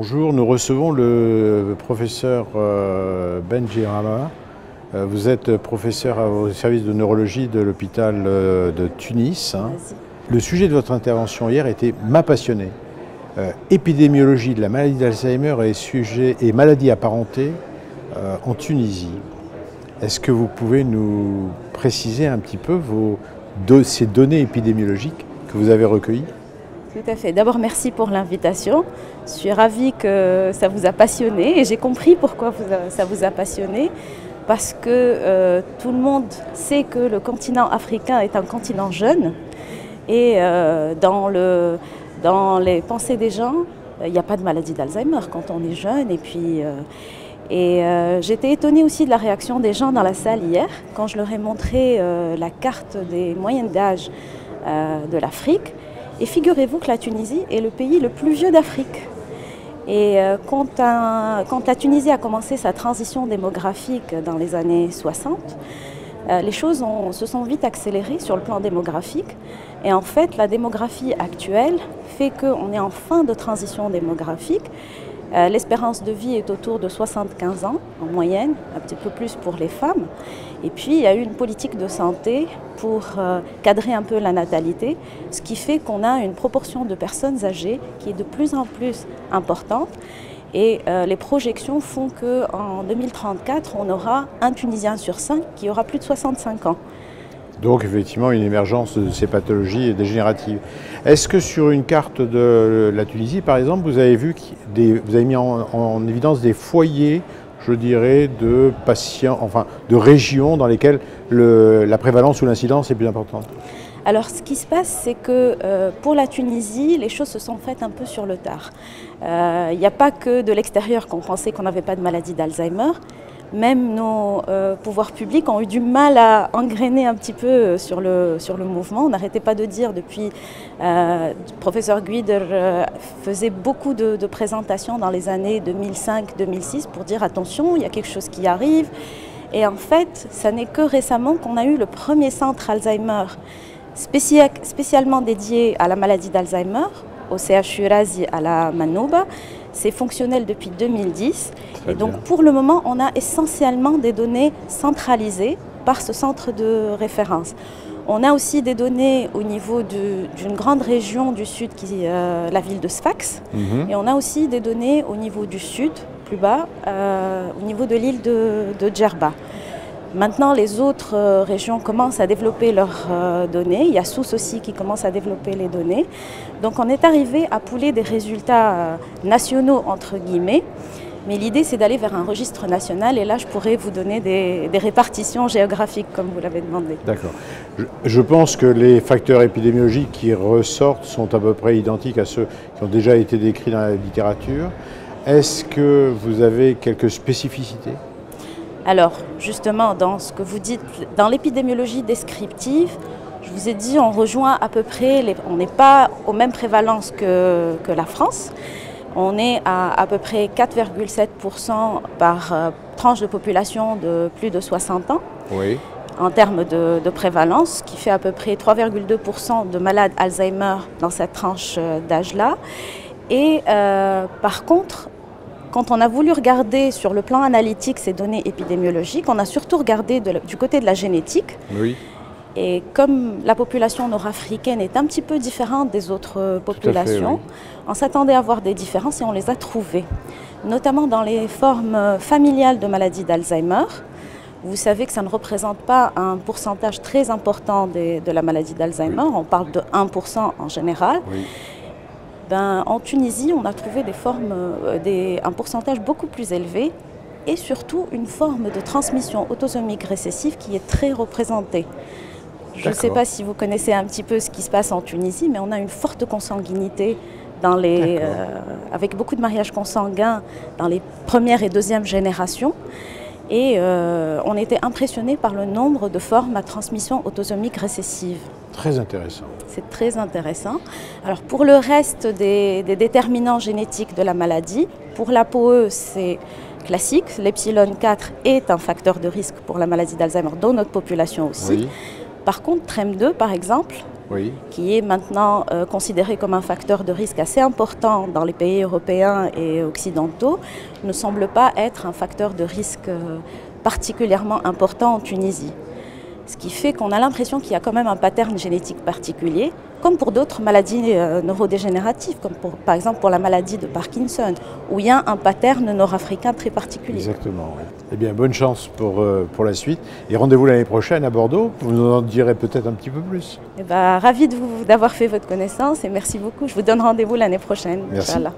Bonjour, nous recevons le professeur Benji Rama. Vous êtes professeur au service de neurologie de l'hôpital de Tunis. Le sujet de votre intervention hier était « m'a passionné ». Épidémiologie de la maladie d'Alzheimer et maladies apparentées en Tunisie. Est-ce que vous pouvez nous préciser un petit peu ces données épidémiologiques que vous avez recueillies? Tout à fait. D'abord, merci pour l'invitation. Je suis ravie que ça vous a passionné et j'ai compris pourquoi ça vous a passionné. Parce que tout le monde sait que le continent africain est un continent jeune et dans les pensées des gens, il n'y a pas de maladie d'Alzheimer quand on est jeune. J'étais étonnée aussi de la réaction des gens dans la salle hier quand je leur ai montré la carte des moyennes d'âge de l'Afrique. Et figurez-vous que la Tunisie est le pays le plus vieux d'Afrique. Et quand la Tunisie a commencé sa transition démographique dans les années 60, les choses se sont vite accélérées sur le plan démographique. Et en fait, la démographie actuelle fait qu'on est en fin de transition démographique. L'espérance de vie est autour de 75 ans en moyenne, un petit peu plus pour les femmes. Et puis, il y a eu une politique de santé pour cadrer un peu la natalité, ce qui fait qu'on a une proportion de personnes âgées qui est de plus en plus importante. Et les projections font qu'en 2034, on aura un Tunisien sur 5 qui aura plus de 65 ans. Donc effectivement une émergence de ces pathologies dégénératives. Est-ce que sur une carte de la Tunisie, par exemple, vous avez vu vous avez mis en évidence des foyers, je dirais, de patients, enfin de régions dans lesquelles la prévalence ou l'incidence est plus importante? Alors ce qui se passe, c'est que pour la Tunisie, les choses se sont faites un peu sur le tard. Il n'y a pas que de l'extérieur qu'on pensait qu'on n'avait pas de maladie d'Alzheimer. Même nos pouvoirs publics ont eu du mal à engrainer un petit peu sur le mouvement. On n'arrêtait pas de dire depuis, le professeur Guider faisait beaucoup de présentations dans les années 2005-2006 pour dire attention, il y a quelque chose qui arrive. Et en fait, ça n'est que récemment qu'on a eu le premier centre Alzheimer spécialement dédié à la maladie d'Alzheimer, au CHU Razi à la Manouba. C'est fonctionnel depuis 2010 et donc pour le moment on a essentiellement des données centralisées par ce centre de référence. On a aussi des données au niveau d'une grande région du sud qui est la ville de Sfax et on a aussi des données au niveau du sud, plus bas, au niveau de l'île de Djerba. Maintenant, les autres régions commencent à développer leurs données. Il y a Sousse aussi qui commence à développer les données. Donc on est arrivé à pouler des résultats nationaux, entre guillemets. Mais l'idée, c'est d'aller vers un registre national. Et là, je pourrais vous donner des répartitions géographiques, comme vous l'avez demandé. D'accord. Je pense que les facteurs épidémiologiques qui ressortent sont à peu près identiques à ceux qui ont déjà été décrits dans la littérature. Est-ce que vous avez quelques spécificités ? Alors, justement, dans ce que vous dites, dans l'épidémiologie descriptive, je vous ai dit, on rejoint à peu près, on n'est pas aux mêmes prévalences que la France. On est à peu près 4,7% par tranche de population de plus de 60 ans. Oui. En termes de prévalence, ce qui fait à peu près 3,2% de malades Alzheimer dans cette tranche d'âge-là. Et par contre, quand on a voulu regarder sur le plan analytique ces données épidémiologiques, on a surtout regardé du côté de la génétique. Oui. Et comme la population nord-africaine est un petit peu différente des autres populations, on s'attendait à voir des différences et on les a trouvées. Notamment dans les formes familiales de maladie d'Alzheimer. Vous savez que ça ne représente pas un pourcentage très important de la maladie d'Alzheimer. On parle de 1% en général. Oui. En Tunisie, on a trouvé un pourcentage beaucoup plus élevé et surtout une forme de transmission autosomique récessive qui est très représentée. Je ne sais pas si vous connaissez un petit peu ce qui se passe en Tunisie, mais on a une forte consanguinité avec beaucoup de mariages consanguins dans les premières et deuxième générations. Et on était impressionné par le nombre de formes à transmission autosomique récessive. Très intéressant. C'est très intéressant. Alors pour le reste des déterminants génétiques de la maladie, pour l'APOE, c'est classique. L'epsilon 4 est un facteur de risque pour la maladie d'Alzheimer dans notre population aussi. Oui. Par contre, TREM2, par exemple, qui est maintenant considéré comme un facteur de risque assez important dans les pays européens et occidentaux, ne semble pas être un facteur de risque particulièrement important en Tunisie. Ce qui fait qu'on a l'impression qu'il y a quand même un pattern génétique particulier, comme pour d'autres maladies neurodégénératives, comme par exemple pour la maladie de Parkinson, où il y a un pattern nord-africain très particulier. Exactement, oui. Eh bien, bonne chance pour la suite. Et rendez-vous l'année prochaine à Bordeaux, vous nous en direz peut-être un petit peu plus. Ravi d'avoir fait votre connaissance et merci beaucoup. Je vous donne rendez-vous l'année prochaine. Merci. Inch'Allah.